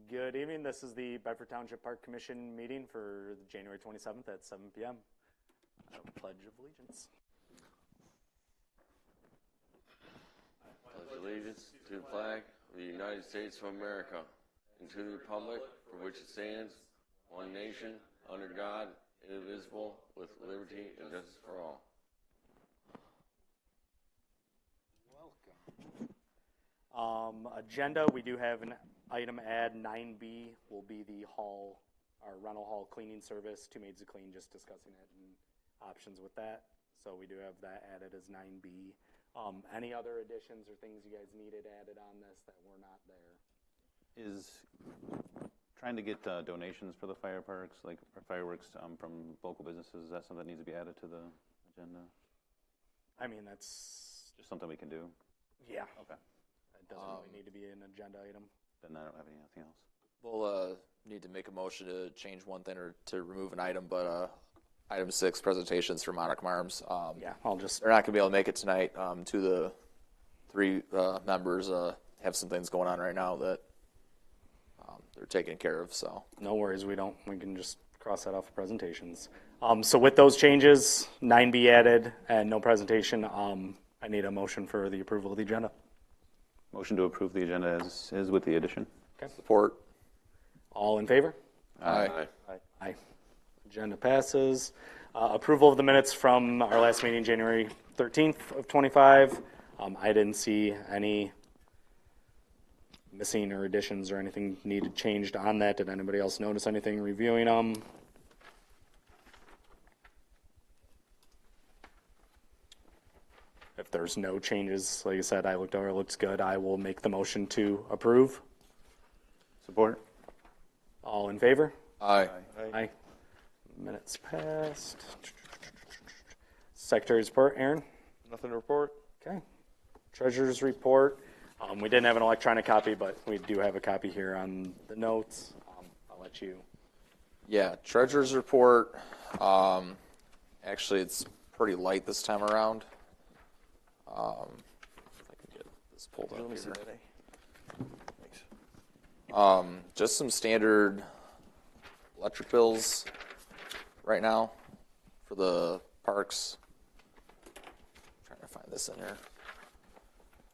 Good evening. This is the Bedford Township Park Commission meeting for January 27th at 7 p.m. Pledge of Allegiance. Pledge allegiance to the flag of the United States of America and to the republic for which it stands, one nation, under God, indivisible, with liberty and justice for all. Agenda, we do have an item add 9B will be the hall, our rental hall cleaning service, 2 maids to clean, just discussing it and options with that. So we do have that added as 9B. Any other additions or things you guys needed added on this that were not there? Is trying to get donations for the fire parks, like fireworks from local businesses, is that something that needs to be added to the agenda? I mean, that's just something we can do. Yeah. Okay. It doesn't really need to be an agenda item. Then I don't have anything else. We'll need to make a motion to change one thing or to remove an item, but item 6, presentations for Monarch Arms. Yeah, I'll just. They're not going to be able to make it tonight. 2 of the 3 members have some things going on right now that they're taking care of. So no worries, we can just cross that off the presentations. So with those changes, 9B added and no presentation, I need a motion for the approval of the agenda. Motion to approve the agenda as is with the addition. Okay. Support. All in favor? Aye. Aye. Agenda passes. Approval of the minutes from our last meeting, January 13th of 25. I didn't see any missing or additions or anything needed changed on that. Did anybody else notice anything reviewing them? If there's no changes, like I said, I looked over, it looks good. I will make the motion to approve. Support. All in favor? Aye. Aye. Minutes passed. Secretary's report, Aaron? Nothing to report. Okay. Treasurer's report. We didn't have an electronic copy, but we do have a copy here on the notes. I'll let you. Yeah, treasurer's report. Actually, it's pretty light this time around. If I can get this pulled up here. Thanks. Just some standard electric bills right now for the parks. I'm trying to find this in here.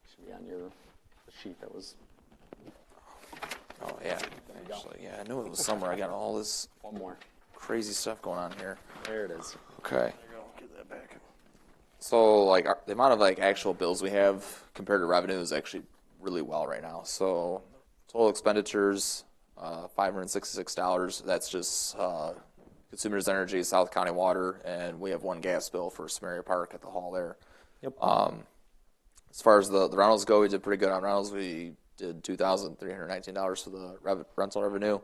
Should be on your sheet that was. Oh yeah, actually, yeah, I knew it was somewhere. I got all this One more. crazy stuff going on here. There it is. Okay. There you go. Get that back. So, like, the amount of, like, actual bills we have compared to revenue is actually really well right now. So, total expenditures, $566. That's just Consumers Energy, South County Water, and we have 1 gas bill for Samaria Park at the hall there. Yep. As far as the rentals go, we did pretty good on rentals. We did $2,319 for the rental revenue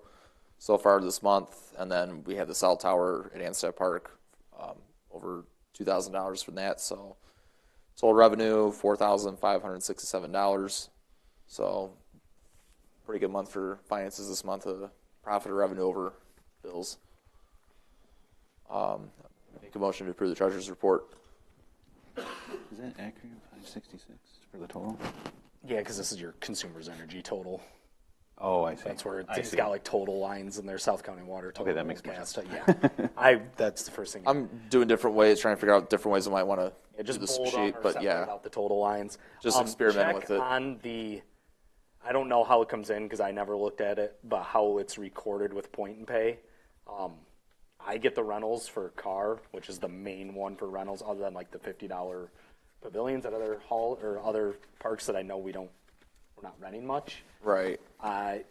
so far this month. And then we have the cell tower at Anstead Park, over $2,000 from that. So total revenue $4,567. So pretty good month for finances this month. Profit or revenue over bills. Make a motion to approve the treasurer's report. Is that accurate? 566 for the total? Yeah, because this is your Consumers Energy total. Oh, I see. That's where it's got like total lines in there, South County Water. Total Okay, that makes more gas. sense. Yeah, that's the first thing. I'm doing different ways, trying to figure out different ways I might want to just do this bold sheet, or but yeah, out the total lines. just experiment Check with it. on the. I don't know how it comes in because I never looked at it, but how it's recorded with point and pay. I get the rentals for car, which is the main one for rentals, other than like the $50 pavilions at other hall or other parks that I know we're not renting much. Right. I'd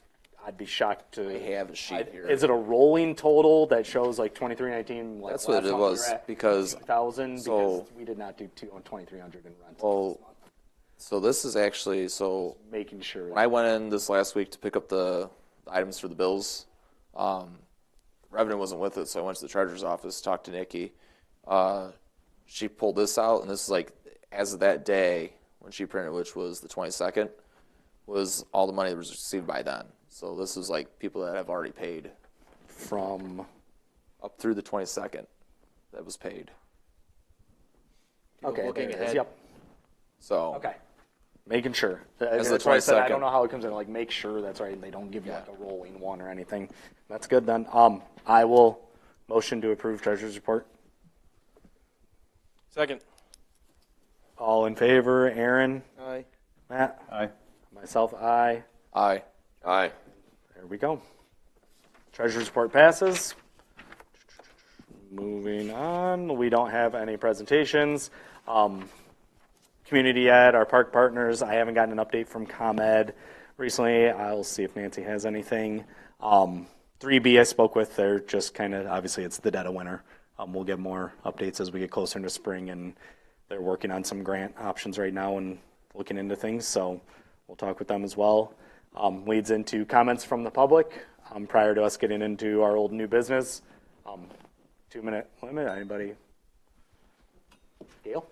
be shocked to. I have a sheet here. Is it a rolling total that shows like 2319? Like That's what it was, because 2,000 so- because we did not do 2,300 in rentals. Well, so this is actually Making sure. when I went in this last week to pick up the items for the bills, revenue wasn't with it, so I went to the treasurer's office, talked to Nikki. She pulled this out, and this is like as of that day when she printed, which was the 22nd, was all the money that was received by then. So this is like people that have already paid from up through the 22nd that was paid. Okay, looking there it is. ahead. Yep. So Okay. Making sure. As the That's why I said I 22nd. don't know how it comes in. Like, make sure that's right. They don't give you like a rolling one or anything. That's good then. I will motion to approve treasurer's report. Second. All in favor? Aaron, Aye. Matt, Aye. myself, aye. Aye. Aye. There we go. Treasurer's report passes. Moving on, we don't have any presentations. Community Ed, our park partners, I haven't gotten an update from ComEd recently. I'll see if Nancy has anything. 3B I spoke with, they're just kind of, obviously it's the dead of winter. We'll get more updates as we get closer into spring, and they're working on some grant options right now and looking into things, so we'll talk with them as well. Leads into comments from the public prior to us getting into our old new business. 2-minute limit, anybody? Gail?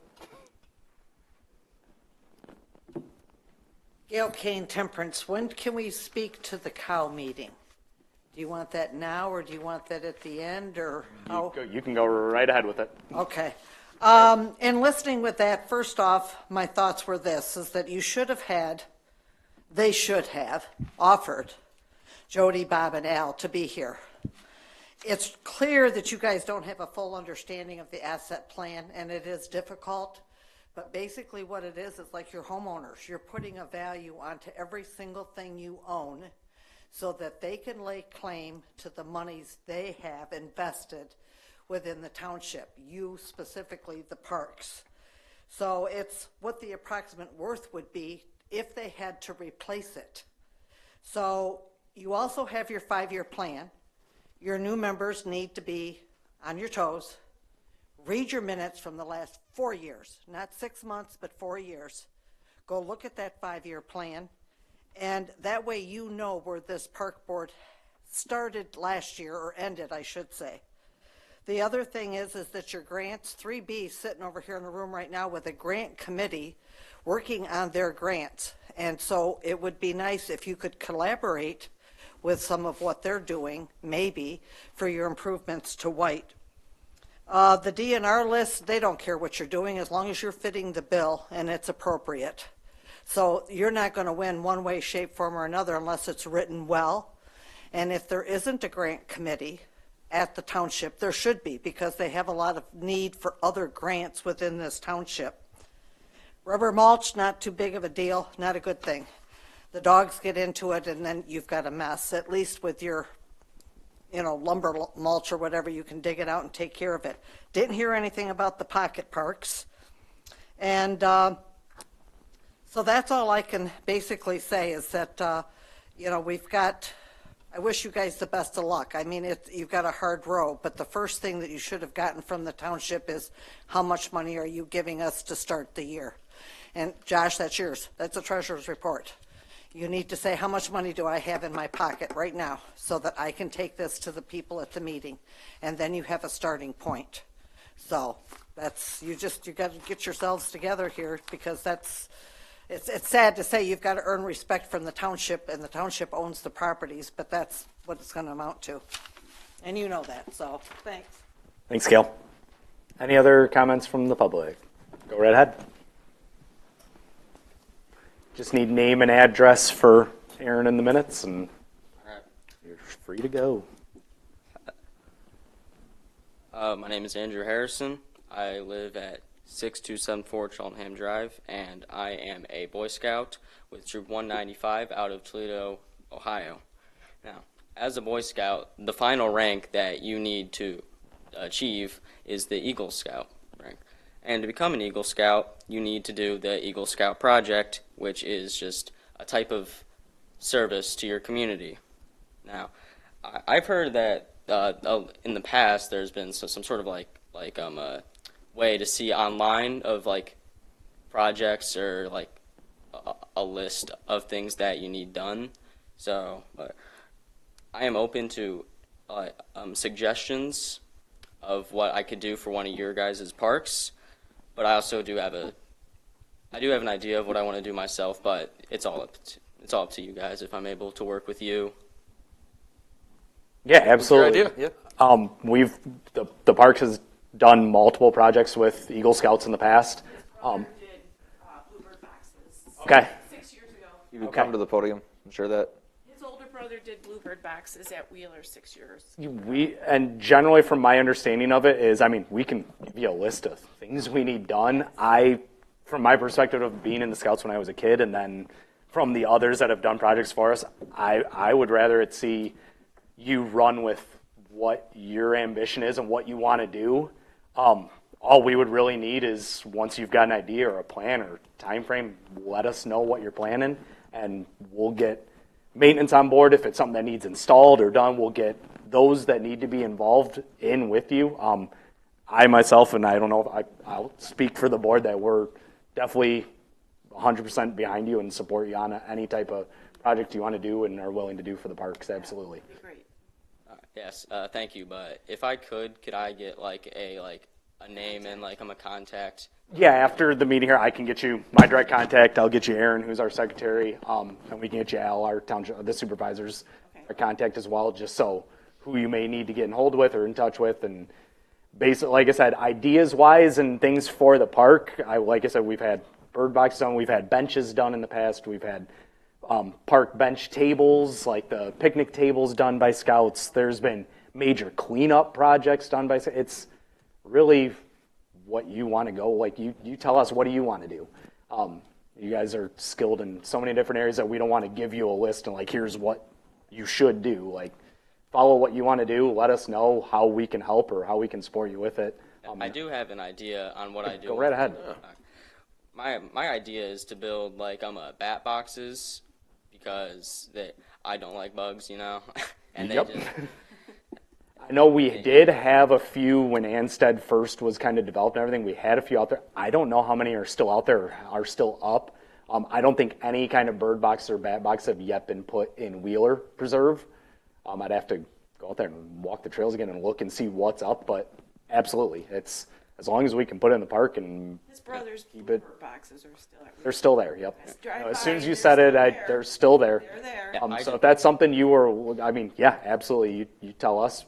Gail Kane, Temperance, when can we speak to the cow meeting? Do you want that now, or do you want that at the end, or how? You can go right ahead with it. Okay. In listening with that, first off, my thoughts were this, is that they should have offered Jody, Bob, and Al to be here. It's clear that you guys don't have a full understanding of the asset plan, and it is difficult. But basically what it is like your homeowners. You're putting a value onto every single thing you own so that they can lay claim to the monies they have invested within the township, you specifically the parks. So it's what the approximate worth would be if they had to replace it. So you also have your 5-year plan. Your new members need to be on your toes. Read your minutes from the last 4 years, not 6 months, but 4 years. Go look at that 5-year plan, and that way you know where this park board started last year, or ended, I should say. The other thing is that your grants, 3B sitting over here in the room right now with a grant committee working on their grants. And so it would be nice if you could collaborate with some of what they're doing, maybe, for your improvements to White. The DNR list, they don't care what you're doing as long as you're fitting the bill and it's appropriate. So you're not going to win one way, shape, form, or another unless it's written well. And if there isn't a grant committee at the township, there should be, because they have a lot of need for other grants within this township. Rubber mulch, not too big of a deal, not a good thing. The dogs get into it and then you've got a mess. At least with your lumber mulch or whatever, you can dig it out and take care of it. Didn't hear anything about the pocket parks. And so that's all I can basically say is that, we've got, I wish you guys the best of luck. I mean, you've got a hard road, but the first thing that you should have gotten from the township is how much money are you giving us to start the year? And Josh, that's yours. That's a treasurer's report. You need to say, how much money do I have in my pocket right now so that I can take this to the people at the meeting? And then you have a starting point. So that's, you got to get yourselves together here, because it's sad to say you've got to earn respect from the township, and the township owns the properties, but that's what it's going to amount to. And you know that, so thanks. Thanks, Gail. Any other comments from the public? Go right ahead. Just need name and address for Aaron in the minutes, and you're free to go. My name is Andrew Harrison. I live at 6274 Cheltenham Drive, and I am a Boy Scout with Troop 195 out of Toledo, Ohio. Now, as a Boy Scout, the final rank that you need to achieve is the Eagle Scout rank. And to become an Eagle Scout, you need to do the Eagle Scout Project, which is just a type of service to your community. Now, I've heard that in the past there's been some sort of a way to see online of projects or a list of things that you need done. So I am open to suggestions of what I could do for one of your guys' parks, but I also do have an idea of what I want to do myself, but it's all up to you guys if I'm able to work with you. Yeah, absolutely. Good idea. Yeah. The park has done multiple projects with Eagle Scouts in the past. Okay. 6 years ago. You would come to the podium and share that. His older brother did bluebird boxes at Wheeler 6 years. And generally, from my understanding of it, is we can give you a list of things we need done. From my perspective of being in the Scouts when I was a kid, and then from the others that have done projects for us, I would rather see you run with what your ambition is and what you want to do. All we would really need is once you've got an idea or a plan or time frame, let us know what you're planning, and we'll get maintenance on board. If it's something that needs installed or done, we'll get those that need to be involved in with you. I myself, and I don't know if I'll speak for the board, that we're definitely 100% behind you and support you on any type of project you want to do and are willing to do for the parks. Absolutely. That'd be great. Yes, thank you. But if I could I get a name and I'm a contact? Yeah, after the meeting here, I can get you my direct contact. I'll get you Aaron, who's our secretary, and we can get you Al, our township, the supervisor's contact as well, just so who you may need to get in hold with or in touch with. And basically, like I said, ideas-wise and things for the park, like I said, we've had bird boxes done, we've had benches done in the past, we've had park bench tables, like the picnic tables done by Scouts. There's been major cleanup projects done by. It's really what you want to go. You tell us, what do you want to do? You guys are skilled in so many different areas that we don't want to give you a list and here's what you should do. Follow what you want to do. Let us know how we can help or how we can support you with it. I do have an idea on what I do. Go right ahead. My idea is to build bat boxes because I don't like bugs, and Yep. they just. I know we did have a few when Anstead first was kind of developed and everything. We had a few out there. I don't know how many are still out there or are still up. I don't think any kind of bird box or bat box have yet been put in Wheeler Preserve. I'd have to go out there and walk the trails again and look and see what's up, but absolutely. It's as long as we can put it in the park and His brother's keep it. bluebird boxes are still at They're still there, yep. Just drive As by, soon as you they're said it, still there. they're still there. They're there. So if that's something you were, yeah, absolutely. You tell us,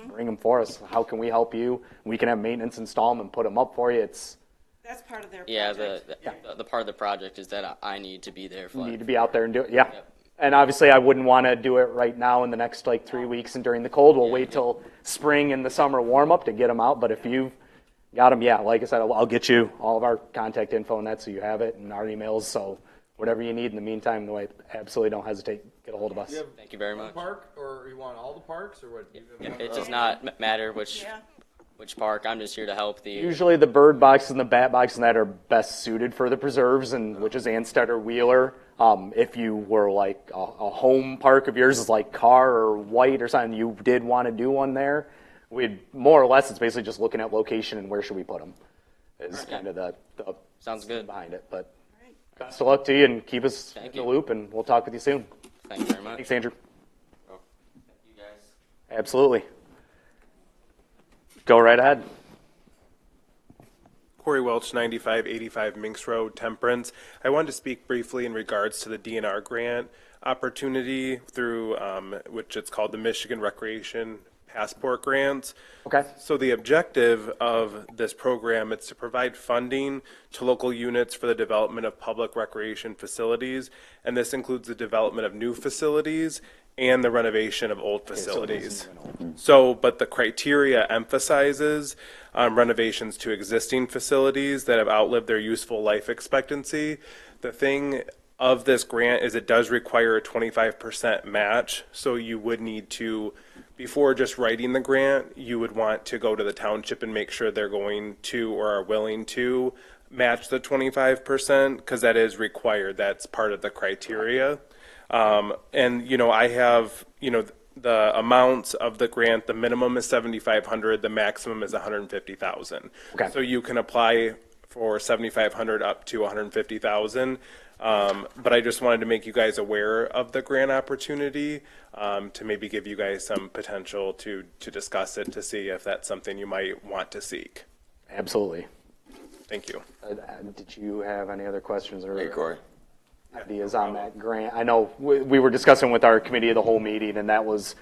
bring them for us. How can we help you? We can have maintenance install them and put them up for you. That's part of their Yeah, project. the part of the project is that I need to be there for. You need to be out there and do it. Yeah. Yep. And obviously, I wouldn't want to do it right now in the next 3 weeks and during the cold. We'll wait till spring and the summer warm up to get them out. But if you've got them, yeah, like I said, I'll get you all of our contact info and that so you have it and our emails. So whatever you need in the meantime, absolutely don't hesitate. Get a hold of us. Thank you very much. Park, or you want all the parks, or what? It does not matter which park. I'm just here to help the. Usually the bird boxes and the bat boxes and that are best suited for the preserves, and which is Anstead or Wheeler. If you were a home park of yours is like Carr or White or something, you did want to do one there, we'd more or less, it's basically just looking at location and where should we put them is kind of the Sounds good. behind it. But best of luck to you and keep us in the loop, and we'll talk with you soon. Thank you very much. Thanks, Andrew. Thank you guys. Absolutely. Go right ahead. Corey Welch, 9585 Minks Road, Temperance. I wanted to speak briefly in regards to the DNR grant opportunity through, which it's called the Michigan Recreation Passport Grants. Okay. So the objective of this program is to provide funding to local units for the development of public recreation facilities, and this includes the development of new facilities and the renovation of old facilities. But the criteria emphasizes renovations to existing facilities that have outlived their useful life expectancy. The thing of this grant is it does require a 25% match, so you would need to, before just writing the grant, you would want to go to the township and make sure they're going to or are willing to match the 25%, because that is required. That's part of the criteria. I have, the amounts of the grant, the minimum is $7,500, the maximum is $150,000. Okay. So you can apply for $7,500 up to $150,000. But I just wanted to make you guys aware of the grant opportunity, to maybe give you guys some potential to discuss it, to see if that's something you might want to seek. Absolutely. Thank you. Did you have any other questions or Hey, Corey. ideas on that grant? I know we were discussing with our committee of the whole meeting, and that was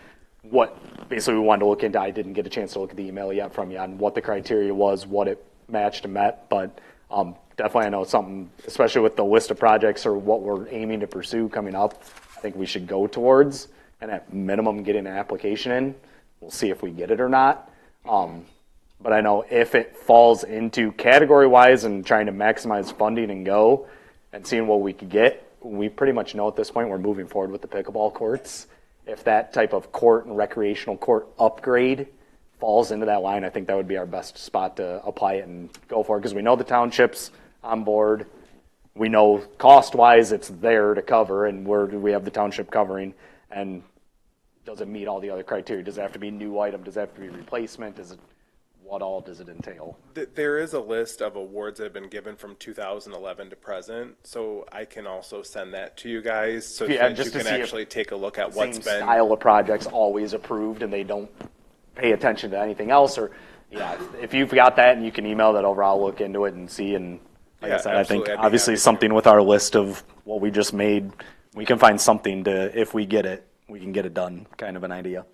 what basically we wanted to look into. I didn't get a chance to look at the email yet from you on what the criteria was, what it matched and met, but definitely I know something, especially with the list of projects or what we're aiming to pursue coming up, I think we should go towards, and at minimum get an application in. We'll see if we get it or not. But I know if it falls into category-wise and trying to maximize funding and go and seeing what we could get, we pretty much know at this point we're moving forward with the pickleball courts. If that type of court and recreational court upgrade falls into that line, I think that would be our best spot to apply it and go for it, because we know the township's on board. We know cost-wise it's there to cover, and we have the township covering. And does it meet all the other criteria? Does it have to be a new item? Does it have to be replacement? What all does it entail? There is a list of awards that have been given from 2011 to present, so I can also send that to you guys so that you can actually take a look at what's been. Same style of projects always approved, and they don't pay attention to anything else. Or if you've got that and you can email that over, I'll look into it and see. And like I said, I think obviously something with our list of what we just made, we can find something to, if we get it, we can get it done, kind of an idea.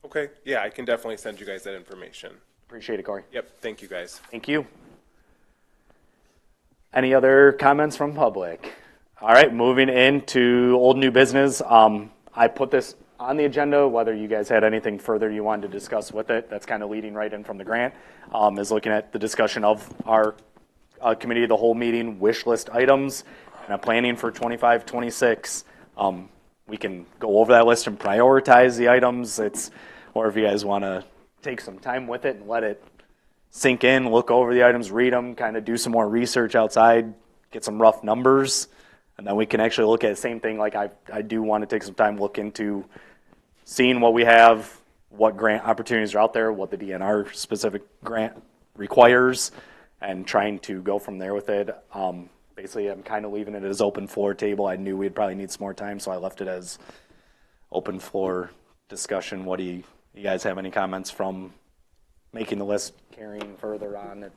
Okay, yeah, I can definitely send you guys that information. Appreciate it, Corey. Yep, thank you guys. Thank you. Any other comments from public? All right, moving into old new business. I put this on the agenda, whether you guys had anything further you wanted to discuss with it. That's kind of leading right in from the grant, is looking at the discussion of our committee of the whole meeting wish list items and planning for 25-26. We can go over that list and prioritize the items. Or if you guys want to take some time with it and let it sink in, look over the items, read them, kind of do some more research outside, get some rough numbers, and then we can actually look at the same thing. Like I do want to take some time, look into seeing what we have, what grant opportunities are out there, what the DNR specific grant requires, and trying to go from there with it. Basically, I'm kind of leaving it as open floor table. I knew we'd probably need some more time, so I left it as open floor discussion. What do you guys have any comments from making the list, carrying further on it?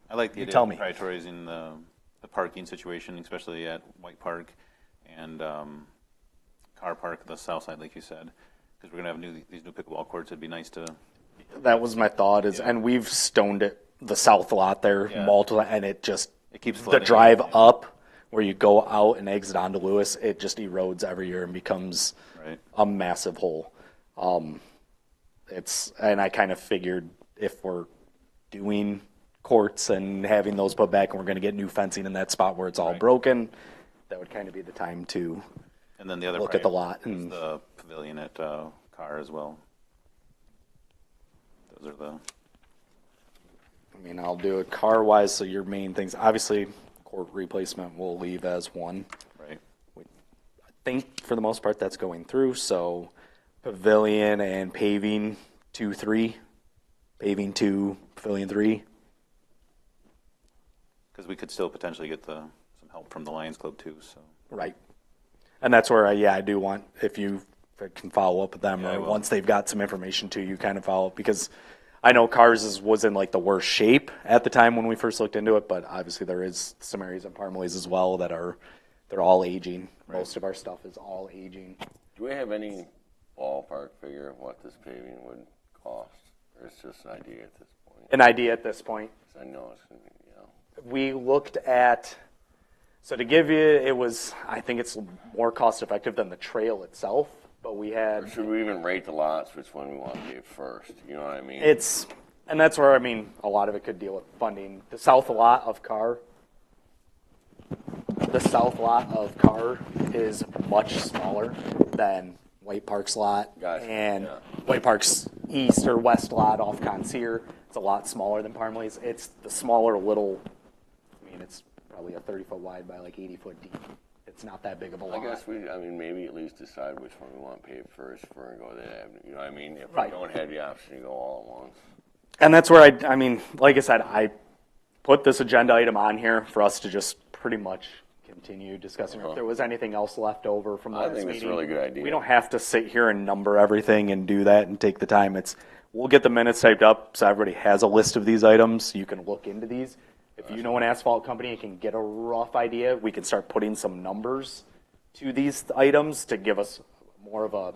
I like the idea of prioritizing the parking situation, especially at White Park and Car Park, the south side, like you said, because we're going to have these new pickleball courts. It'd be nice to. That was my thought, and we've stoned it, the south lot there, multiple, and it keeps the drive up where you go out and exit onto Lewis. It just erodes every year and becomes a massive hole. And I kind of figured if we're doing courts and having those put back and we're going to get new fencing in that spot where it's all broken, that would kind of be the time to and then the other look at the lot. And the pavilion at Carr as well. Those are the... I'll do it car-wise, so your main things, obviously, court replacement we'll leave as one. Right. I think, for the most part, that's going through, so pavilion and paving 2, 3, paving 2, pavilion 3. Because we could still potentially get some help from the Lions Club too. So right, and that's where I do want if you can follow up with them or once they've got some information to you, kind of follow up, because I know Cars was in like the worst shape at the time when we first looked into it, but obviously there is some areas in Parmalee's as well that they're all aging. Right. Most of our stuff is all aging. Do we have any ballpark figure of what this paving would cost, or it's just an idea at this point? An idea at this point. I know it's going to be, We looked at, so to give you, I think it's more cost effective than the trail itself, but we had. Or should we even rate the lots, which one we want to do first? You know what I mean? And that's where, a lot of it could deal with funding. The south lot of Carr is much smaller than White Park's lot. Gotcha. And White Park's east or west lot off Consier, it's a lot smaller than Parmalee's. It's the smaller little, it's probably a 30-foot wide by like 80-foot deep. It's not that big of a lot. I guess maybe at least decide which one we want paved first if we're going to go that avenue. You know what I mean? If we don't have the option to go all at once. And that's where like I said, I put this agenda item on here for us to just pretty much continue discussing. If there was anything else left over from last meeting, I think it's a really good idea. We don't have to sit here and number everything and do that and take the time. We'll get the minutes typed up so everybody has a list of these items. You can look into these. If you know an asphalt company and can get a rough idea, we can start putting some numbers to these items to give us more of a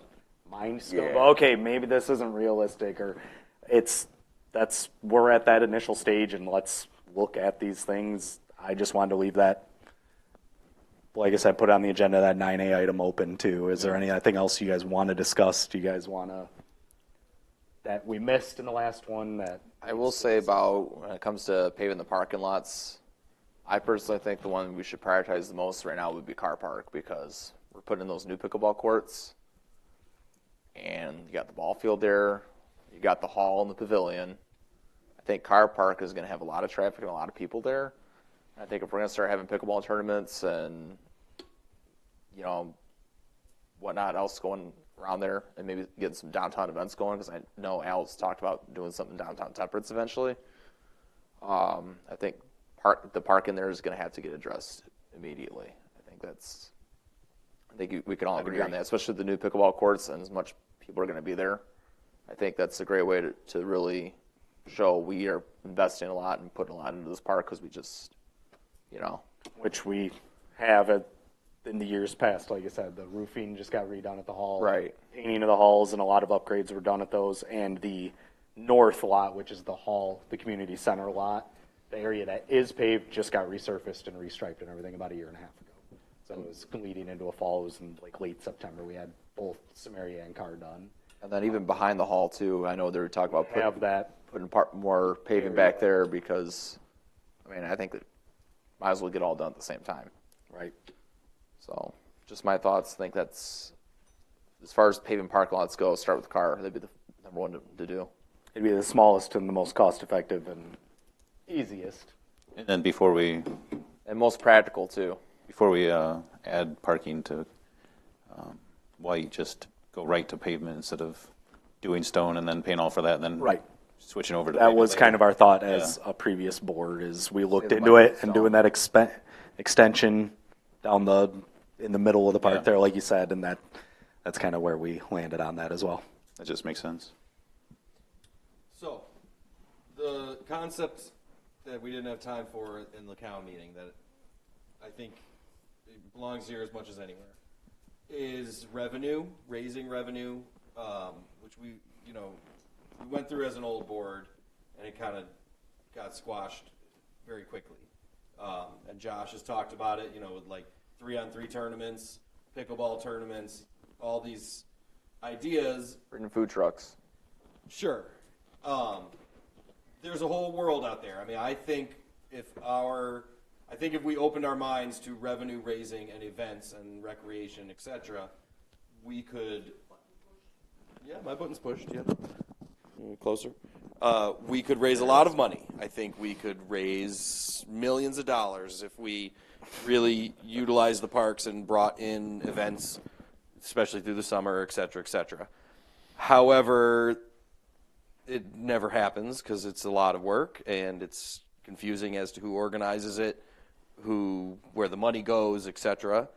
mind scope. Yeah. Okay, maybe this isn't realistic, or we're at that initial stage, and let's look at these things. I just wanted to leave that, like I said, put on the agenda, that 9A item open too. Is there anything else you guys want to discuss? Do you guys want to, that we missed in the last one that? I will say about when it comes to paving the parking lots, I personally think the one we should prioritize the most right now would be car park, because we're putting in those new pickleball courts, and you got the ball field there, you got the hall and the pavilion. I think car park is going to have a lot of traffic and a lot of people there. I think if we're going to start having pickleball tournaments and, you know, whatnot else going around there, and maybe getting some downtown events going, because I know Al's talked about doing something downtown Temperance eventually. I think the park in there is going to have to get addressed immediately. I think we can all agree on that, especially the new pickleball courts and as much people are going to be there. I think that's a great way to really show we are investing a lot and putting a lot into this park, because we just, you know. Which we have in the years past. Like I said, the roofing just got redone at the hall. Right. Painting of the halls and a lot of upgrades were done at those. And the north lot, which is the hall, the community center lot, the area that is paved just got resurfaced and restriped and everything about a year and a half ago. So it was leading into a fall. It was in like late September. We had both Samaria and Carr done. And then even behind the hall too, I know they were talking about putting more paving back there, because, I mean, I think that might as well get all done at the same time. Right. So just my thoughts. I think that's, as far as paving parking lots go, start with the car. That'd be the number one to do. It'd be the smallest and the most cost effective and easiest. And then and most practical too. Before we add parking to White, just go right to pavement instead of doing stone and then paying all for that, and then switching over to that was later. kind of our thought as a previous board, is we looked into it and doing that extension down in the middle of the park there, like you said, and that's kind of where we landed on that as well. That just makes sense. So, the concept that we didn't have time for in the cow meeting that I think it belongs here as much as anywhere is revenue, raising revenue, which we went through as an old board, and it kind of got squashed very quickly. And Josh has talked about it, with like 3-on-3 tournaments, pickleball tournaments, all these ideas. Bringing food trucks. Sure. There's a whole world out there. I mean, I think if we opened our minds to revenue raising and events and recreation, etc., we could. Yeah, my button's pushed. Yeah. Closer. We could raise a lot of money. I think we could raise millions of dollars if we really utilized the parks and brought in events, especially through the summer, et cetera, et cetera. However, it never happens because it's a lot of work and it's confusing as to who organizes it, where the money goes, et cetera.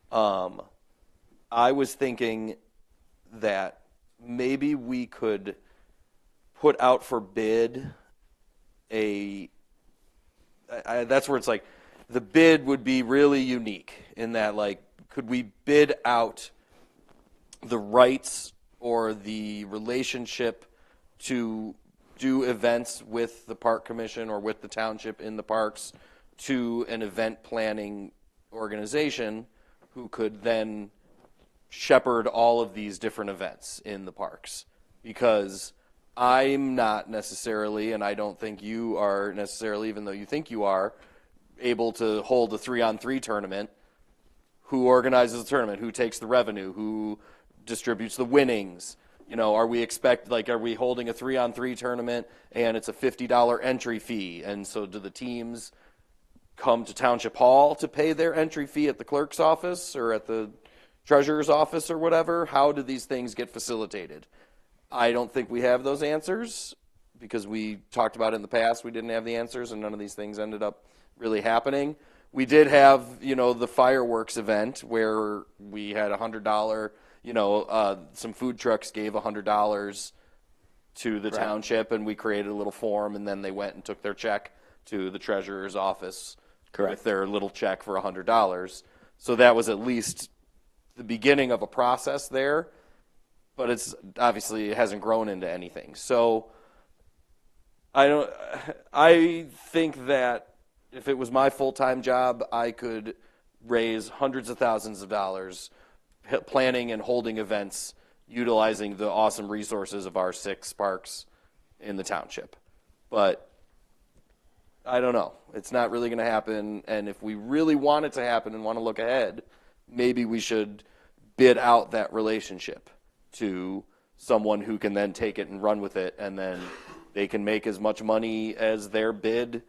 I was thinking that maybe we could put out for bid that's where it's like the bid would be really unique in that, like, could we bid out the rights or the relationship to do events with the park commission or with the township in the parks to an event planning organization who could then shepherd all of these different events in the parks. Because I'm not necessarily, and I don't think you are necessarily, even though you think you are, able to hold a 3-on-3 tournament. Who organizes the tournament? Who takes the revenue? Who distributes the winnings? Are we holding a 3-on-3 tournament and it's a $50 entry fee? And so do the teams come to Township Hall to pay their entry fee at the clerk's office or at the treasurer's office or whatever? How do these things get facilitated? I don't think we have those answers because we talked about it in the past. We didn't have the answers and none of these things ended up really happening. We did have, the fireworks event where we had $100, some food trucks gave $100 to the township, and we created a little form, and then they went and took their check to the treasurer's office with their little check for $100. So that was at least the beginning of a process there, but it hasn't grown into anything. So I think that if it was my full-time job, I could raise hundreds of thousands of dollars planning and holding events utilizing the awesome resources of our 6 parks in the township. But I don't know. It's not really going to happen. And if we really want it to happen and want to look ahead, maybe we should bid out that relationship to someone who can then take it and run with it, and then they can make as much money as their bid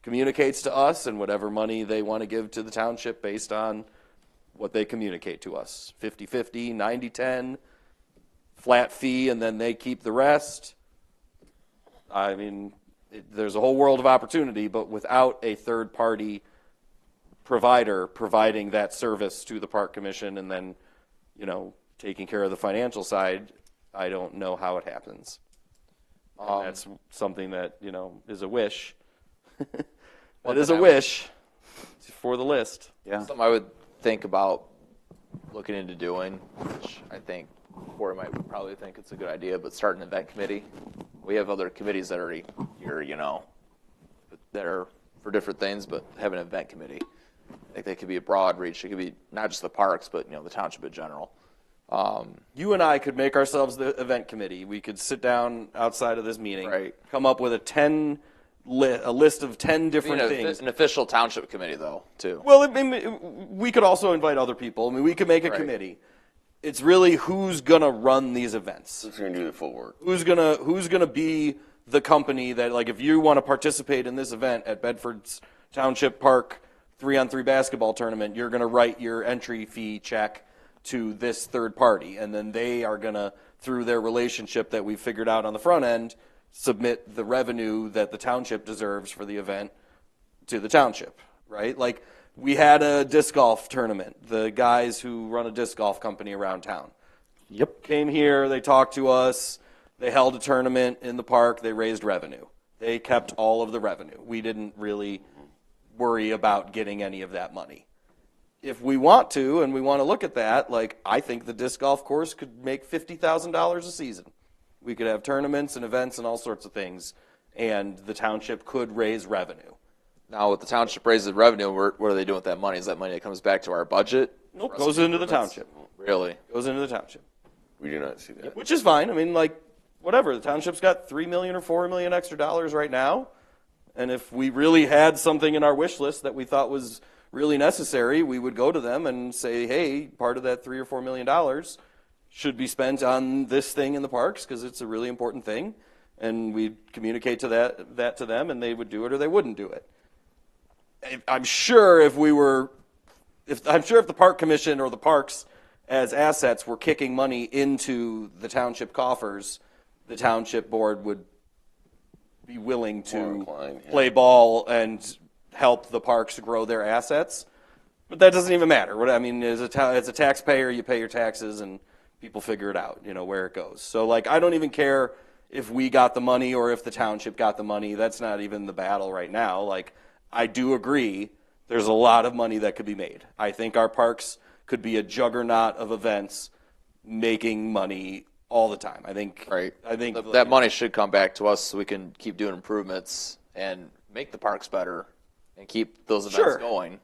communicates to us and whatever money they want to give to the township based on what they communicate to us. 50-50, 90-10, flat fee, and then they keep the rest. I mean, there's a whole world of opportunity, but without a third-party provider providing that service to the park commission and then, taking care of the financial side, I don't know how it happens. And that's something that, is a wish. That is a wish for the list. Yeah. Something I would think about looking into doing, which I think Corey might probably think it's a good idea, but start an event committee. We have other committees that are here, that are for different things, but have an event committee. I think they could be a broad reach. It could be not just the parks, but the township in general. You and I could make ourselves the event committee. We could sit down outside of this meeting, Right. come up with a list of 10 different things. An official township committee, though, too. Well, we could also invite other people. I mean, we could make a committee. It's really who's gonna run these events. Who's going to do the footwork? Who's gonna be the company that, like, if you want to participate in this event at Bedford's Township Park 3-on-3 basketball tournament, you're gonna write your entry fee check to this third party, and then they are gonna, through their relationship that we've figured out on the front end, submit the revenue that the township deserves for the event to the township, right? Like, we had a disc golf tournament. The guys who run a disc golf company around town came here, they talked to us, they held a tournament in the park, they raised revenue. They kept all of the revenue. We didn't really worry about getting any of that money. If we want to, and we want to look at that, like, I think the disc golf course could make $50,000 a season. We could have tournaments and events and all sorts of things, and the township could raise revenue. Now, with the township raises revenue, what are they doing with that money? Is that money that comes back to our budget? Nope, goes into the township. Really? Goes into the township. We do not see that. Which is fine. I mean, like, whatever. The township's got $3 million or $4 million extra dollars right now, and if we really had something in our wish list that we thought was really necessary, we would go to them and say, hey, part of that $3 or $4 million should be spent on this thing in the parks because it's a really important thing, and we'd communicate to that to them, and they would do it or they wouldn't do it. I'm sure if the park commission or the parks as assets were kicking money into the township coffers, the township board would be willing to play ball and help the parks grow their assets. But that doesn't even matter. What I mean is, as a taxpayer, you pay your taxes and people figure it out, where it goes. So, like, I don't even care if we got the money or if the township got the money. That's not even the battle right now. Like, I do agree there's a lot of money that could be made. I think our parks could be a juggernaut of events making money all the time. I think that money should come back to us so we can keep doing improvements and make the parks better and keep those events going.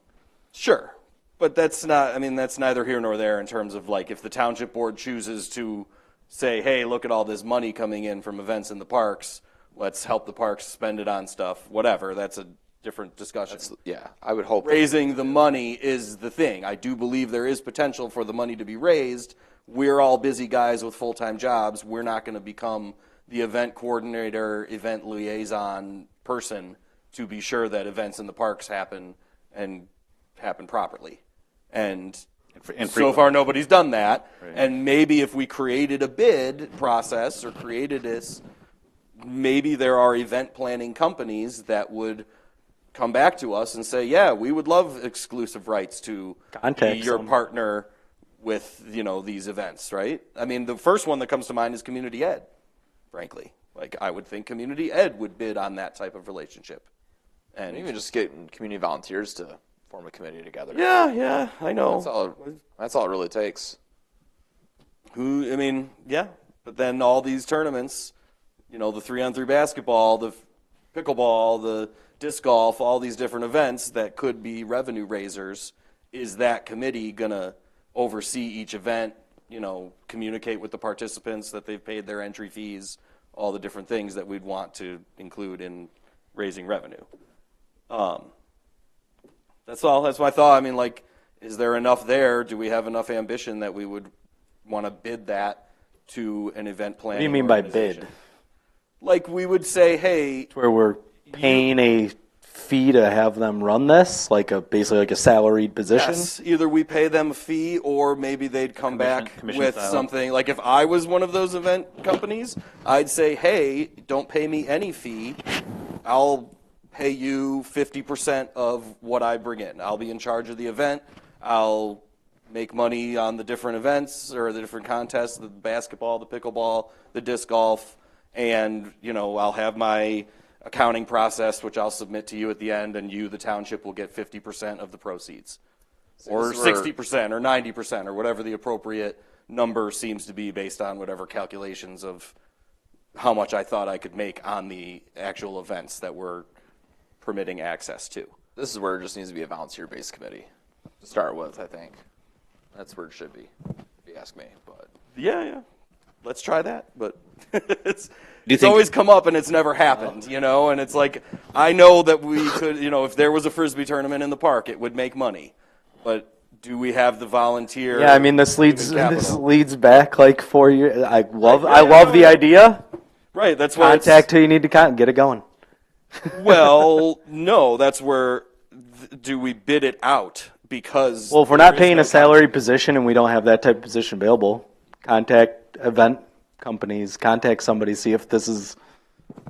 Sure. But that's neither here nor there in terms of, like, if the township board chooses to say, hey, look at all this money coming in from events in the parks, let's help the parks spend it on stuff, whatever, that's a different discussion. I would hope. Raising the money is the thing. I do believe there is potential for the money to be raised. We're all busy guys with full-time jobs. We're not going to become the event coordinator, event liaison person to be sure that events in the parks happen and happen properly. And so far nobody's done that. Right. And maybe if we created a bid process or created this, maybe there are event planning companies that would come back to us and say, yeah, we would love exclusive rights to be your partner with, these events, right? I mean, the first one that comes to mind is community ed, frankly. Like, I would think community ed would bid on that type of relationship. And even just getting community volunteers to form a committee together. Yeah, I know. That's all it really takes. But then all these tournaments, the 3-on-3 basketball, pickleball, the disc golf, all these different events that could be revenue raisers. Is that committee going to oversee each event, communicate with the participants that they've paid their entry fees, all the different things that we'd want to include in raising revenue? That's all. That's my thought. I mean, is there enough there? Do we have enough ambition that we would want to bid that to an event planning? What do you mean by organization? bid? Like we would say, hey, Where we're paying a fee to have them run this, basically like a salaried position? yes, either we pay them a fee or maybe they'd come back commission with style. something. Like if I was one of those event companies, I'd say, hey, don't pay me any fee. I'll pay you 50% of what I bring in. I'll be in charge of the event. I'll make money on the different events or the different contests, the basketball, the pickleball, the disc golf, and I'll have my accounting process, which I'll submit to you at the end, and you, the township, will get 50% of the proceeds, or 60% or 90% or whatever the appropriate number seems to be based on whatever calculations of how much I thought I could make on the actual events that we're permitting access to. This is where it just needs to be a volunteer-based committee to start with, I think. That's where it should be, if you ask me. But Yeah. Let's try that, but it's think- always come up and it's never happened, and it's like, I know that we could, if there was a Frisbee tournament in the park, it would make money, but do we have the volunteer? Yeah, I mean, this leads back 4 years. I love the yeah. idea. Right, that's why Contact who you need to get it going. well, no, that's where, do we bid it out? Because Well, if we're not paying a salary position and we don't have that type of position available, contact event companies, contact somebody, see if this is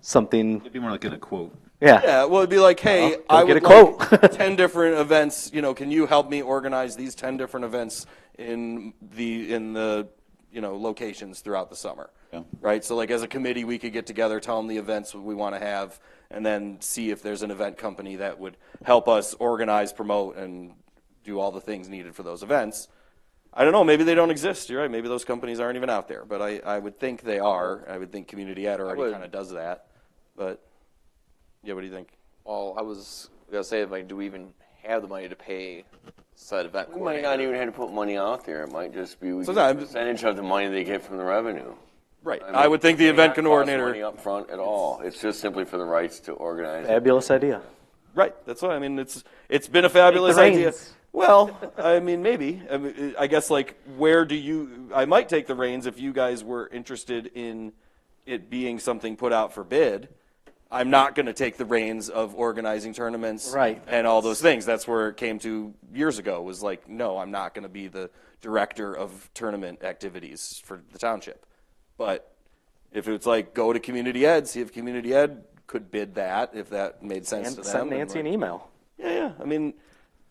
something. It'd be more like a quote. Yeah, well, it'd be like, hey, I get would a quote. like 10 different events. Can you help me organize these 10 different events in the locations throughout the summer? Yeah. Right. So, as a committee, we could get together, tell them the events we want to have, and then see if there's an event company that would help us organize, promote, and do all the things needed for those events. I don't know. Maybe they don't exist. You're right. Maybe those companies aren't even out there. But I would think they are. I would think Community Ed already kind of does that. But yeah, what do you think? well, I was gonna say, do we even have the money to pay said event We might coordinator? not even have to put money out there. It might just be we So get a that- percentage of the money they get from the revenue. Right. mean, I would think the it may event not cost coordinator. money up front at all. It's just simply for the rights to organize. Fabulous idea. Right. That's what I mean. It's been a fabulous Take the idea. reins. Well, I mean, maybe. I guess where do you? I might take the reins if you guys were interested in it being something put out for bid. I'm not going to take the reins of organizing tournaments, Right. and all those things. That's where it came to years ago. Was like, no, I'm not going to be the director of tournament activities for the township. But if it's go to Community Ed, see if Community Ed could bid that, if that made sense to them. Send and, Nancy an email. Yeah. I mean,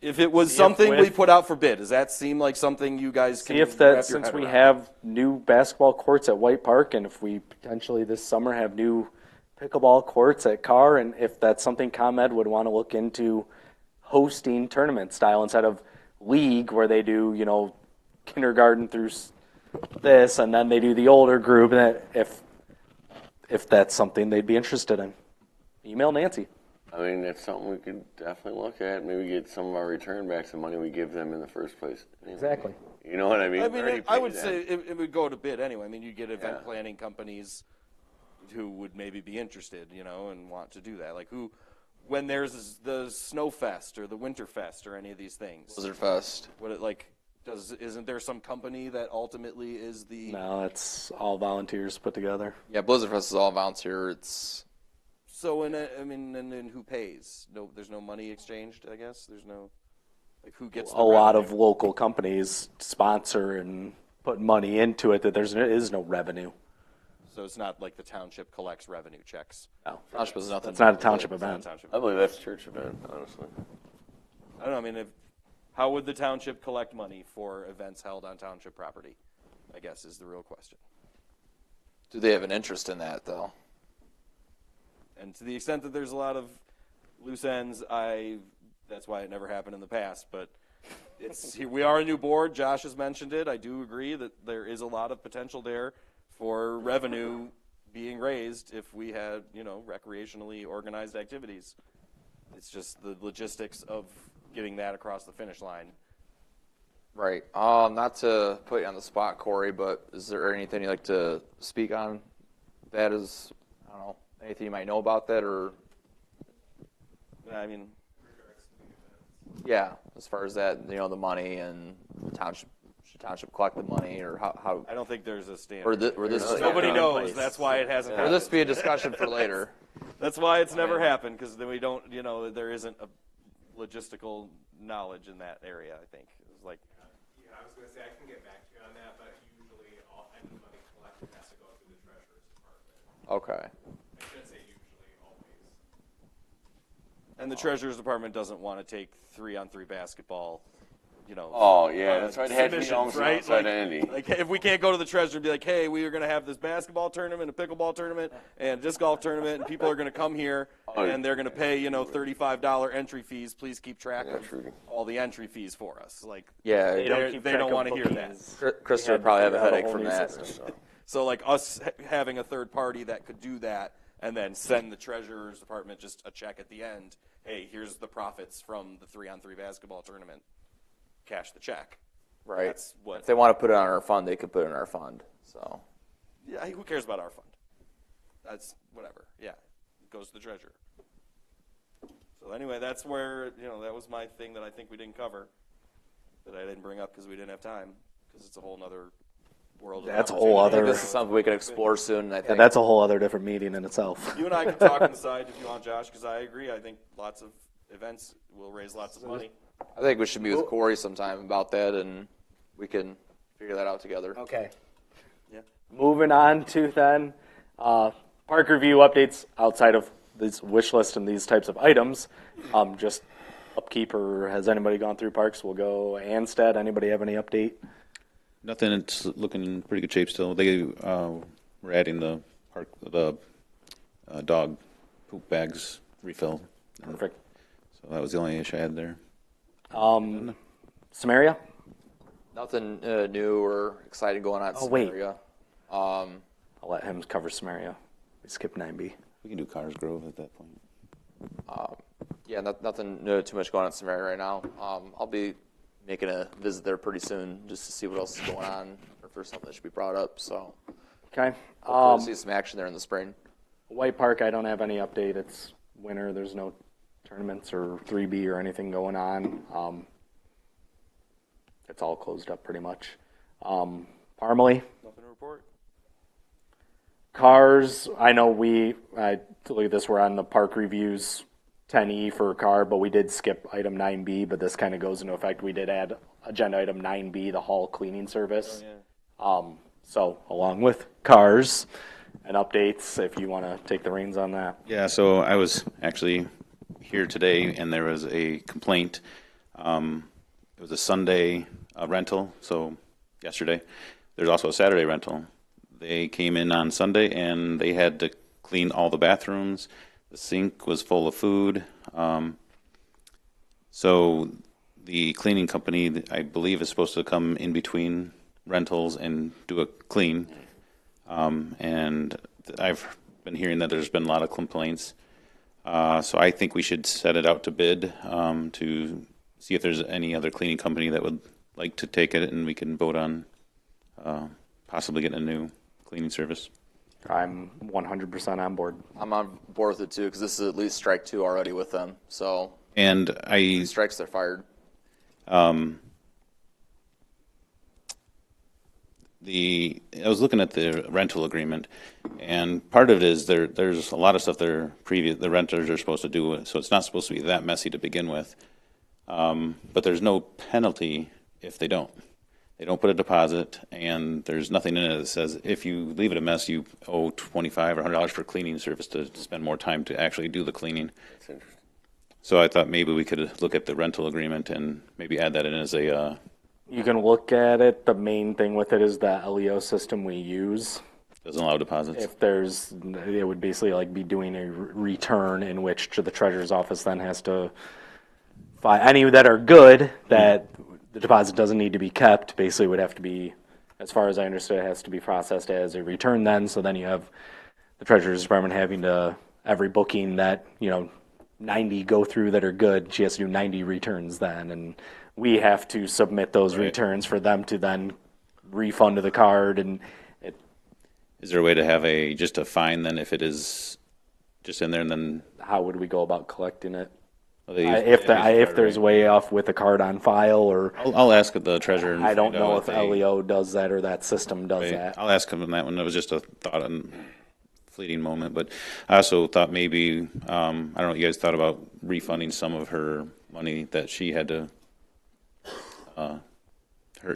if it was something we put out for bid, does that seem like something you guys can See if wrap that, your since head we around? have new basketball courts at White Park, and if we potentially this summer have new pickleball courts at Carr, and if that's something ComEd would want to look into hosting tournament style instead of league where they do, kindergarten through this, and then they do the older group, and that if that's something they'd be interested in, email Nancy. I mean, that's something we could definitely look at. Maybe get some of our return back, the money we give them in the first place. Anyway. Exactly. You know what I mean? I We already mean, I paid would them. say it would go to bid anyway. I mean, you get event Yeah. planning companies who would maybe be interested, and want to do that. When there's the Snow Fest or the Winter Fest or any of these things, Blizzard Fest. isn't there some company that ultimately is the? No, it's all volunteers put together. Yeah, Blizzard Fest is all volunteer. It's So, and who pays? No, there's no money exchanged. I guess there's no. Who gets the A lot revenue? of local companies sponsor and put money into it that there is no revenue. So it's not like the township collects revenue checks. No, township is nothing. it's not a township It's not a event. township. I believe that's a church event, honestly. I don't know. I mean, how would the township collect money for events held on township property? I guess is the real question. Do they have an interest in that though? And to the extent that there's a lot of loose ends, that's why it never happened in the past. But we are a new board. Josh has mentioned it. I do agree that there is a lot of potential there for revenue being raised if we had, recreationally organized activities. It's just the logistics of getting that across the finish line. Right. Not to put you on the spot, Corey, but is there anything you'd like to speak on? That is, I don't know, anything you might know about that, or I mean, yeah, as far as that, the money and should township collect the money, or how? I don't think there's a standard. Or this Nobody knows. That's why it hasn't Or happened. this be a discussion for later. That's why it's never happened, because then we don't, there isn't a logistical knowledge in that area, I think. It's like, Yeah, I was going to say, I can get back to you on that, but usually any money collected has to go through the treasurer's department. Okay. I should say usually, always. and the treasurer's department doesn't want to take 3-on-3 basketball, Oh, yeah, that's right. It had to be submissions, almost right? outside Andy. Like, if we can't go to the treasurer and be like, hey, we are going to have this basketball tournament, a pickleball tournament, and disc golf tournament, and people are going to come here, and they're going to pay, $35 entry fees. Please keep track of all the entry fees for us. Like, Yeah, They don't want to hear that. Krista would probably have a headache from that. So, like, us having a third party that could do that and then send the treasurer's department just a check at the end. Hey, here's the profits from the 3-on-3 basketball tournament. Cash the check. Right. That's what. If they want to put it on our fund, they could put it in our fund. So. Yeah, who cares about our fund? That's whatever. Yeah, it goes to the treasurer. So anyway, that's where, that was my thing that I think we didn't cover, that I didn't bring up because we didn't have time, because it's a whole other world. That's a whole other. This is something we can explore soon, I think. Yeah, that's a whole other different meeting in itself. You and I can talk on the side if you want, Josh, because I agree. I think lots of events will raise lots of money. I think we should meet with Corey sometime about that, and we can figure that out together. Okay. Yeah. Moving on to then park review updates outside of this wish list and these types of items. Just upkeep, or has anybody gone through parks? We'll go Anstead. Anybody have any update? Nothing. It's looking in pretty good shape still. They were adding the dog poop bags refill. Perfect. So that was the only issue I had there. Samaria? Nothing new or exciting going on in Samaria. I'll let him cover Samaria. We skipped 9B. We can do Cars Grove at that point. Yeah, nothing too much going on in Samaria right now. I'll be making a visit there pretty soon just to see what else is going on, or if there's something that should be brought up. So, Okay. hopefully see some action there in the spring. White Park, I don't have any update. It's winter. There's no tournaments or 3B or anything going on. It's all closed up pretty much. Parmalee. Nothing to report. Cars, I know I look at this, we're on the park reviews 10E for a car, but we did skip item 9B, but this kind of goes into effect. We did add agenda item 9B, the hall cleaning service. Oh, yeah. So along with cars and updates, if you want to take the reins on that. Yeah, so I was actually here today, and there was a complaint. It was a Sunday rental, so yesterday. There's also a Saturday rental. They came in on Sunday, and they had to clean all the bathrooms. The sink was full of food. So the cleaning company, I believe, is supposed to come in between rentals and do a clean. And I've been hearing that there's been a lot of complaints. So I think we should set it out to bid to see if there's any other cleaning company that would like to take it, and we can vote on possibly getting a new cleaning service. I'm 100% on board. I'm on board with it too, because this is at least strike 2 already with them. So, And I strikes, they're fired. I was looking at the rental agreement, and part of it is there's a lot of stuff the renters are supposed to do, so it's not supposed to be that messy to begin with. But there's no penalty if they don't. They don't put a deposit, and there's nothing in it that says if you leave it a mess, you owe $25 or $100 for cleaning service to spend more time to actually do the cleaning. That's interesting. So I thought maybe we could look at the rental agreement and maybe add that in as a. You can look at it. The main thing with it is the LEO system we use. Doesn't allow deposits. If it would basically like be doing a return in which the treasurer's office then has to find any that are good that the deposit doesn't need to be kept. Basically would have to be, as far as I understood, it has to be processed as a return then. So then you have the treasurer's department having to, every booking that, 90 go through that are good, she has to do 90 returns then, and we have to submit those returns for them to then refund to the card, and Is there a way to have just a fine then if it is just in there and then? how would we go about collecting it? Well, they use- If they use the card, there's right? way off with a card on file, or I'll ask the treasurer. And I don't find know out if they- LEO does that or that system does right. that. I'll ask him on that one. That was just a thought on fleeting moment, but I also thought maybe I don't know what you guys thought about refunding some of her money that she had to.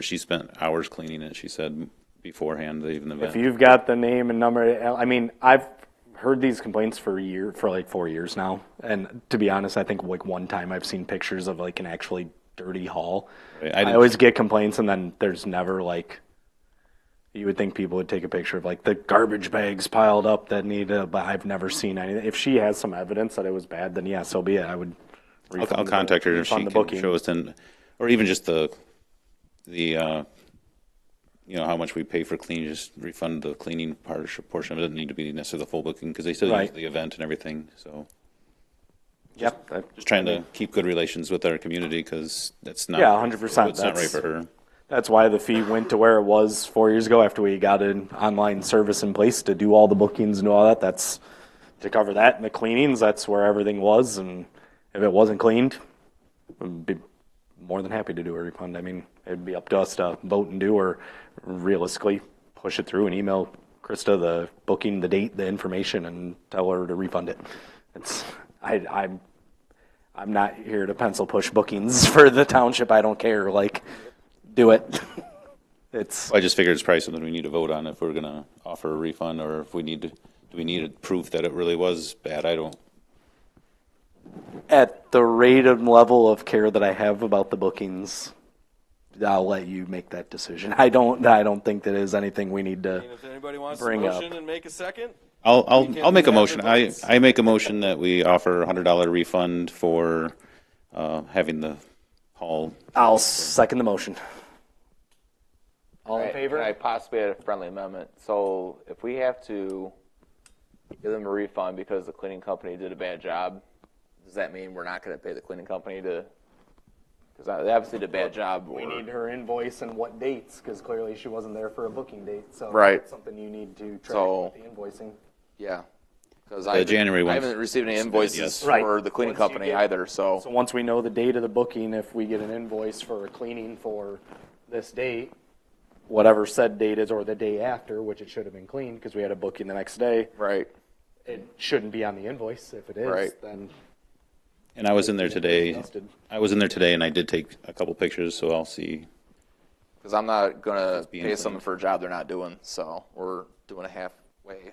She spent hours cleaning it. She said beforehand, even the event. If you've got the name and number, I mean, I've heard these complaints for like 4 years now, and to be honest, I think like one time I've seen pictures of like an actually dirty hall. Right. I always get complaints, and then there's never like. You would think people would take a picture of like the garbage bags piled up that need to, but I've never seen anything. If she has some evidence that it was bad, then yeah, so be it. I would. I'll contact her if she can show us then, or even just the how much we pay for cleaning, just refund the cleaning portion of it. Doesn't need to be necessarily the full booking because they still use the event and everything. So. Yep. Just trying to keep good relations with our community because that's not. Yeah, 100%. It's not right for her. That's why the fee went to where it was 4 years ago after we got an online service in place to do all the bookings and all that. That's to cover that and the cleanings. That's where everything was. And if it wasn't cleaned, I'd be more than happy to do a refund. I mean, it'd be up to us to vote and do, or realistically push it through and email Krista the booking, the date, the information, and tell her to refund it. I'm not here to pencil push bookings for the township. I don't care. Like, do it. I just figured it's probably something we need to vote on if we're going to offer a refund, or if we need to. Do we need proof that it really was bad? I don't. At the rate and level of care that I have about the bookings, I'll let you make that decision. I don't think that is anything we need to If anybody wants bring a up. motion and make a second, I'll make a motion. I make a motion that we offer $100 refund for having the hall. I'll second the motion. All in Right, favor? Can I possibly add a friendly amendment? So if we have to give them a refund because the cleaning company did a bad job, does that mean we're not going to pay the cleaning company to? Because they obviously did a bad job. We need her invoice and what dates, because clearly she wasn't there for a booking date. So Right. that's something you need to track So- with the invoicing. Yeah. Because The January I one haven't received any invoices yes. Right. for the cleaning Once you company get- either. So So once we know the date of the booking, if we get an invoice for a cleaning for this date, whatever said date is, or the day after, which it should have been cleaned because we had a booking the next day, right. it shouldn't be on the invoice. If it is, Right. then And I was in there today. adjusted. I was in there today, and I did take a couple pictures, so I'll see. Because I'm not going to being pay someone cleaned. for a job they're not doing. So we're doing a halfway,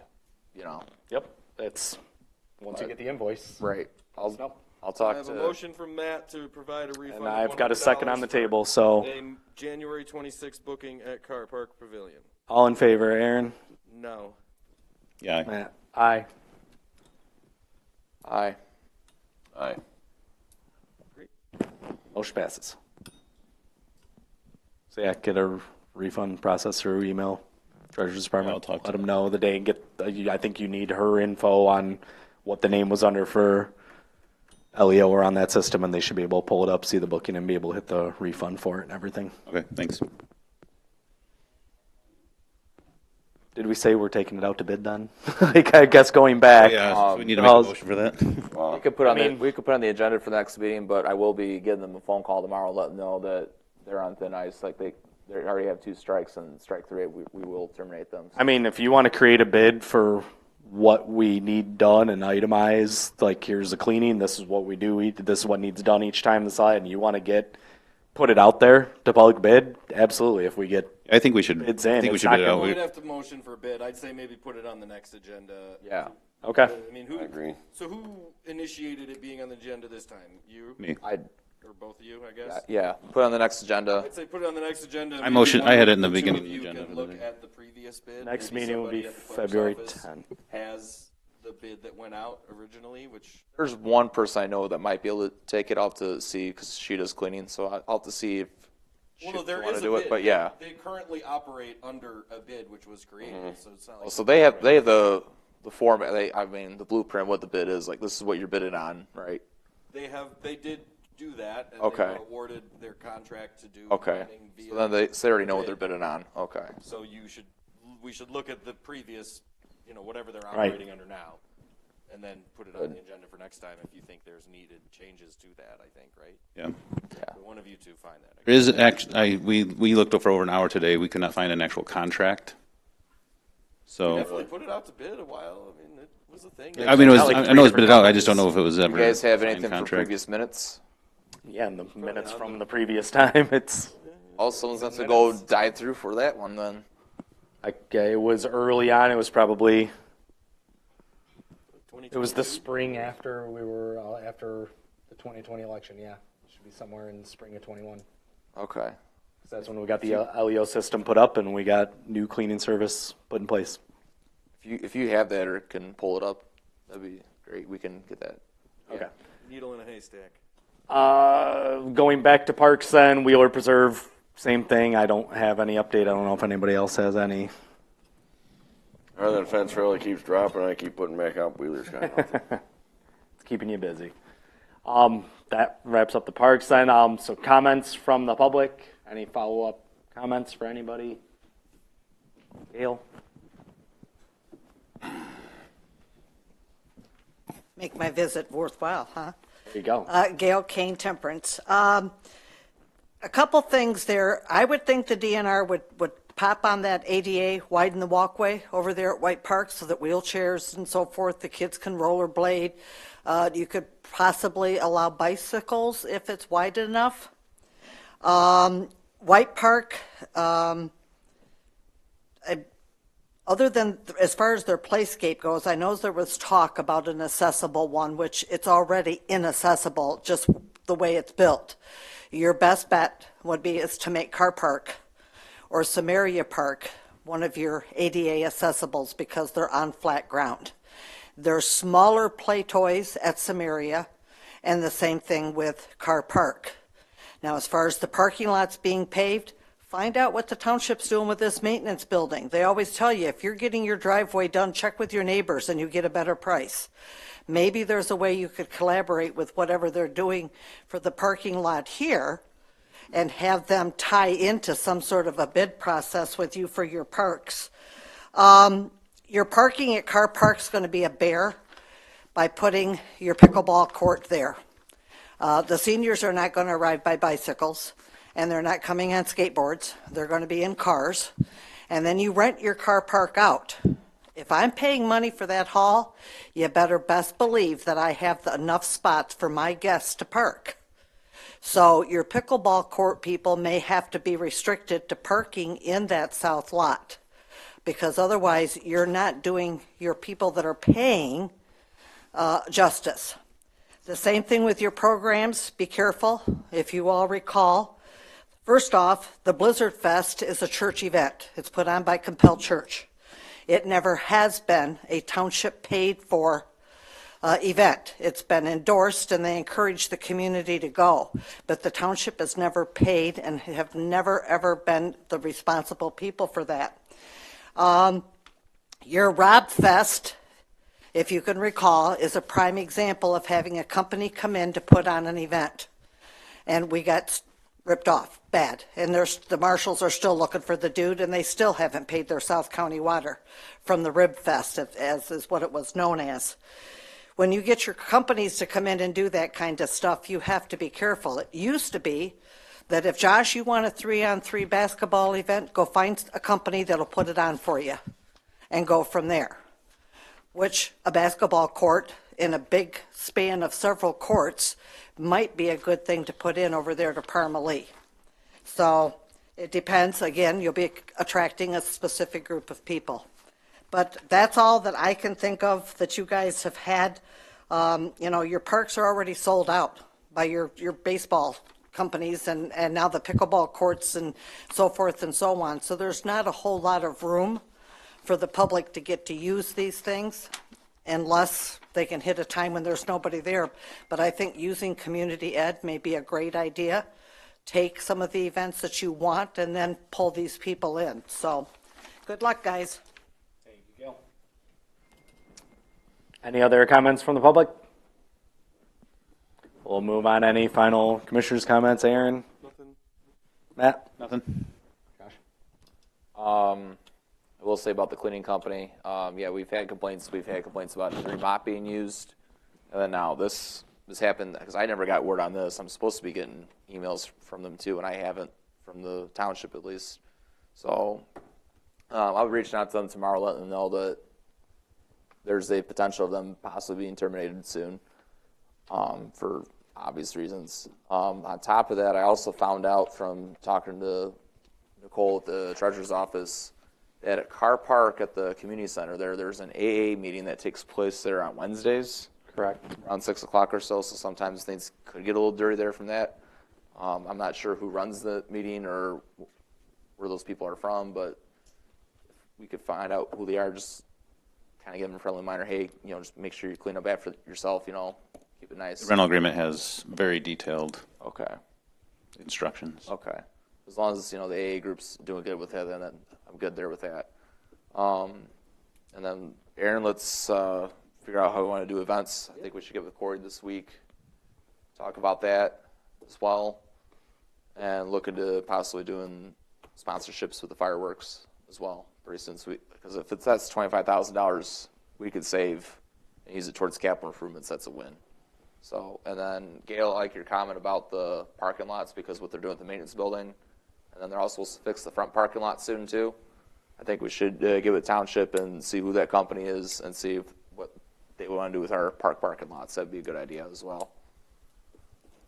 Yep, it's once you get the invoice. Right. I'll No. I talk have a to. motion from Matt to provide a refund. And of I've got a second on the $100 table. for So a January 26th booking at Car Park Pavilion. all in favor, Aaron, No. Yeah. Matt, aye. Aye. Aye. Motion passes. So yeah, get a refund process through email, Treasurer's Department. I'll talk to Let them know the day and get. I think you need her info on what the name was under for LEO or on that system, and they should be able to pull it up, see the booking, and be able to hit the refund for it and everything. Okay, thanks. Did we say we're taking it out to bid then? Like, I guess going back. Yeah, so we need to make a motion for that. We could put we could put on the agenda for the next meeting, but I will be giving them a phone call tomorrow, let them know that they're on thin ice. Like they already have 2 strikes, and strike 3, we will terminate them. I mean, if you want to create a bid for what we need done and itemize, like here's the cleaning, this is what we do, this is what needs done each time the side, and you want to put it out there to public bid, absolutely. If we get I think we should. Bids in, I think we it's should not bid it out. We'd have to motion for a bid. I'd say maybe put it on the next agenda. Yeah. okay, I mean, who? I agree. So who initiated it being on the agenda this time? You Me. or both of you? I guess. Yeah. Put it on the next agenda. I'd say put it on the next agenda. I motion- I had it in the two beginning of of the you agenda can for the look day. at the previous bid. next Maybe meeting will be somebody at the clerk's February office 10th. Has the bid that went out originally, which There's one person I know that might be able to take it. I'll have to see because she does cleaning, so I'll have to see if she well, no, there want is to a do bid. it. But yeah. They currently operate under a bid which was created, so it's not like So they have the the format, the blueprint, what the bid is, like this is what you're bidding on, right? They did do that, and Okay. they were awarded their contract to do Okay. planning via. So then they already know what they're bidding on. Okay. So we should look at the previous, whatever they're Right. operating under now, and then put it on the agenda for next time if you think there's needed changes to that, I think, right? Yeah. So one of you two find that. There is actually, we looked for over an hour today. We could not find an actual contract. So, Definitely put it out to bid a while. I mean, it was a thing. I mean, I know it's bid it out. I just don't know if it was ever. You guys have a signed anything from contract. previous minutes? Yeah, and the minutes from the previous time, it's, Oh, someone's going to have to go dive through for that one then. it was early on, it was probably, it was the spring after after the 2020 election, yeah. It should be somewhere in the spring of 21. Okay. That's when we got the LEO system put up and we got new cleaning service put in place. If you have that or can pull it up, that'd be great. We can get that. Okay. Needle in a haystack. Going back to parks then, Wheeler Preserve, same thing. I don't have any update. I don't know if anybody else has any. Other than fence really keeps dropping, I keep putting back up Wheeler's kind of. It's keeping you busy. That wraps up the parks then. So comments from the public. Any follow-up comments for anybody? Gail? Make my visit worthwhile, huh? There you go. Gail Kane Temperance. A couple things there. I would think the DNR would pop on that ADA, widen the walkway over there at White Park so that wheelchairs and so forth, the kids can rollerblade. You could possibly allow bicycles if it's wide enough. White Park, other than as far as their playscape goes, I know there was talk about an accessible one, which it's already inaccessible, just the way it's built. Your best bet would be is to make Car Park or Samaria Park one of your ADA accessibles because they're on flat ground. There's smaller play toys at Samaria, and the same thing with Car Park. Now, as far as the parking lots being paved, find out what the township's doing with this maintenance building. They always tell you, if you're getting your driveway done, check with your neighbors and you get a better price. Maybe there's a way you could collaborate with whatever they're doing for the parking lot here and have them tie into some sort of a bid process with you for your parks. Your parking at Car Park's going to be a bear by putting your pickleball court there. The seniors are not going to arrive by bicycles, and they're not coming on skateboards. They're going to be in cars. And then you rent your car park out. If I'm paying money for that hall, you better best believe that I have enough spots for my guests to park. So your pickleball court people may have to be restricted to parking in that south lot, because otherwise you're not doing your people that are paying justice. The same thing with your programs. Be careful. If you all recall, first off, the Blizzard Fest is a church event. It's put on by Compel Church. It never has been a township paid for event. It's been endorsed and they encourage the community to go. But the township has never paid and have never ever been the responsible people for that. Your Rob Fest, if you can recall, is a prime example of having a company come in to put on an event. And we got ripped off bad. And the marshals are still looking for the dude, and they still haven't paid their South County water from the Rib Fest, as is what it was known as. When you get your companies to come in and do that kind of stuff, you have to be careful. It used to be that if, Josh, you want a 3-on-3 basketball event, go find a company that'll put it on for you and go from there. Which a basketball court in a big span of several courts might be a good thing to put in over there to Parmalee. So it depends. Again, you'll be attracting a specific group of people. But that's all that I can think of that you guys have had. Your parks are already sold out by your baseball companies and now the pickleball courts and so forth and so on. So there's not a whole lot of room for the public to get to use these things unless they can hit a time when there's nobody there. But I think using community ed may be a great idea. Take some of the events that you want and then pull these people in. So good luck, guys. There you go. Any other comments from the public? We'll move on. Any final commissioners' comments, Aaron? Nothing. Matt? Nothing. I will say about the cleaning company. Yeah, we've had complaints. We've had complaints about the remop being used, and then now this happened because I never got word on this. I'm supposed to be getting emails from them too, and I haven't, from the township at least. So I'll be reaching out to them tomorrow, letting them know that there's a potential of them possibly being terminated soon, for obvious reasons. On top of that, I also found out from talking to Nicole at the treasurer's office that at car park at the community center there's an AA meeting that takes place there on Wednesdays. Correct. Around 6 o'clock or so, so sometimes things could get a little dirty there from that. I'm not sure who runs the meeting or where those people are from, but if we could find out who they are, just kind of give them a friendly reminder, hey, just make sure you clean up after yourself, keep it nice. The rental agreement has very detailed Okay. instructions. Okay. As long as, the AA group's doing good with that, then I'm good there with that. And then, Aaron, let's figure out how we want to do events. I think we should get with Corey this week, talk about that as well, and look into possibly doing sponsorships with the fireworks as well pretty soon. Because if that's $25,000 we could save and use it towards capital improvements, that's a win. So, and then, Gail, I like your comment about the parking lots because what they're doing with the maintenance building, and then they're also supposed to fix the front parking lot soon too. I think we should give it township and see who that company is and see what they want to do with our parking lots. That'd be a good idea as well.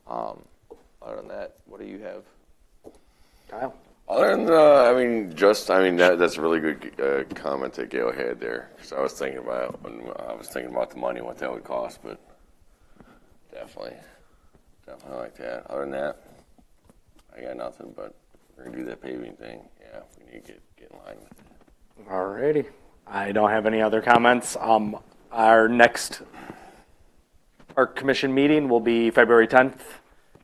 Other than that, what do you have? Kyle? Other than, that's a really good comment that Gail had there. Because I was thinking about the money, what that would cost, but definitely like that. Other than that, I got nothing, but we're going to do that paving thing. Yeah, we need to get in line with it. Alrighty. I don't have any other comments. Our next Park Commission meeting will be February 10th,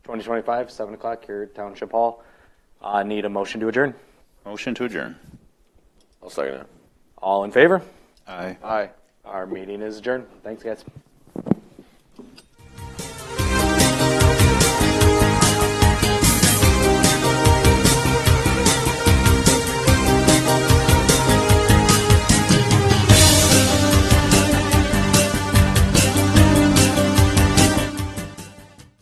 2025, 7 o'clock here at Township Hall. I need a motion to adjourn. Motion to adjourn. I'll second it. All in favor? Aye. Aye. Our meeting is adjourned. Thanks, guys.